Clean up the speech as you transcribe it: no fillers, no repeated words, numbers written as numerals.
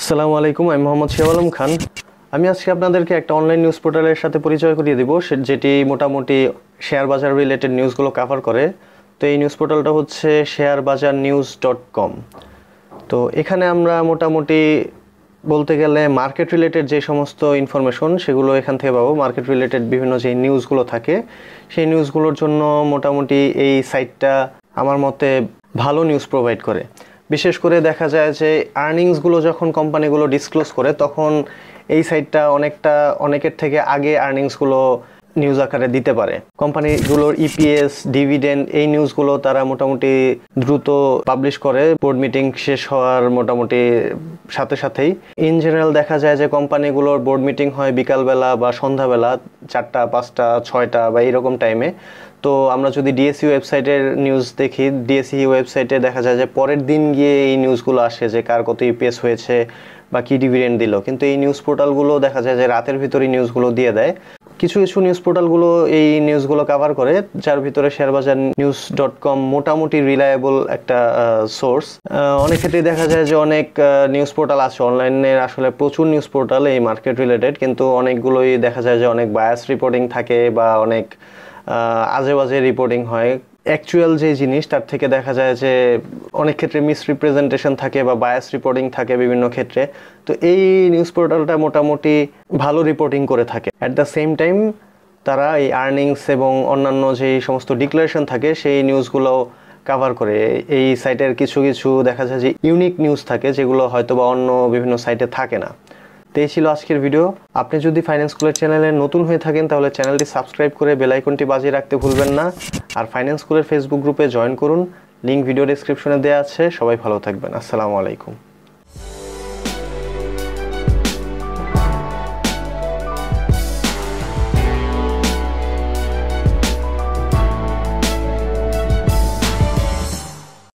আসসালামু আলাইকুম, আমি মোহাম্মদ শিয়াব খান। আমি আজকে আপনাদেরকে একটা অনলাইন নিউজ পোর্টালের সাথে পরিচয় করিয়ে দিব, যেটি মোটামুটি শেয়ার বাজার রিলেটেড নিউজগুলো কভার করে। তো এই নিউজ পোর্টালটা হচ্ছে sharebazarnews.com। তো এখানে আমরা মোটামুটি বলতে গেলে মার্কেট রিলেটেড যে সমস্ত ইনফরমেশন সেগুলো এখান থেকে পাবো। মার্কেট রিলেটেড বিভিন্ন যে নিউজগুলো থাকে সেই নিউজগুলোর জন্য মোটামুটি এই সাইটটা আমার মতে ভালো নিউজ প্রোভাইড করে। বিশেষ করে দেখা যায় যে আর্নিংসগুলো যখন কোম্পানিগুলো ডিসক্লোজ করে তখন এই সাইটটা অনেকের থেকে আগে আর্নিংসগুলো নিউজ আকারে দিতে পারে। কোম্পানিগুলোর ইপিএস, ডিভিডেন্ড এই নিউজগুলো তারা মোটামুটি দ্রুত পাবলিশ করে বোর্ড মিটিং শেষ হওয়ার মোটামুটি সাথেই। ইন জেনারেল দেখা যায় যে কোম্পানিগুলোর বোর্ড মিটিং হয় বিকালবেলা বা সন্ধ্যাবেলা 4টা, 5টা, 6টা বা এইরকম টাইমে। তো আমরা যদি ডিএসই ওয়েবসাইটের নিউজ দেখি, ডিএসই ওয়েবসাইটে দেখা যায় যে পরের দিন গিয়ে এই নিউজগুলো আসে যে কার কত ইপিএস হয়েছে বা কি ডিভিডেন্ড দিল। কিন্তু এই নিউজ পোর্টালগুলো দেখা যায় যে রাতের ভিতরেই নিউজগুলো দিয়ে দেয়। কিছু নিউজ পোর্টালগুলো এই নিউজগুলো কভার করে, যার ভিতরে sharebazarnews.com মোটামুটি রিলায়েবল একটা সোর্স। অনেক ক্ষেত্রে দেখা যায় যে অনেক নিউজ পোর্টাল আছে অনলাইনের, আসলে প্রচুর নিউজ পোর্টাল এই মার্কেট রিলেটেড, কিন্তু অনেকগুলোই দেখা যায় যে অনেক বায়াস রিপোর্টিং থাকে বা অনেক আজে বাজে রিপোর্টিং হয়। অ্যাকচুয়াল যে জিনিস তার থেকে দেখা যায় যে অনেক ক্ষেত্রে মিসরিপ্রেজেন্টেশন থাকে বা বায়াস রিপোর্টিং থাকে বিভিন্ন ক্ষেত্রে। তো এই নিউজ পোর্টালটা মোটামুটি ভালো রিপোর্টিং করে থাকে। অ্যাট দ্য সেম টাইম তারা এই আর্নিংস এবং অন্যান্য যেই সমস্ত ডিক্লারেশন থাকে সেই নিউজগুলো কভার করে। এই সাইটের কিছু দেখা যায় যে ইউনিক নিউজ থাকে যেগুলো হয়তো বা অন্য বিভিন্ন সাইটে থাকে না। তো এই ছিল আজকের ভিডিও। আপনি যদি ফাইন্যান্স স্কুলের চ্যানেলে নতুন হয়ে থাকেন তাহলে চ্যানেলটি সাবস্ক্রাইব করে বেল আইকনটি বাজিয়ে রাখতে ভুলবেন না। আর ফাইন্যান্স স্কুলের ফেসবুক গ্রুপে জয়েন করুন, লিংক ভিডিও ডেসক্রিপশনে দেওয়া আছে। সবাই ভালো থাকবেন। আসসালামু আলাইকুম।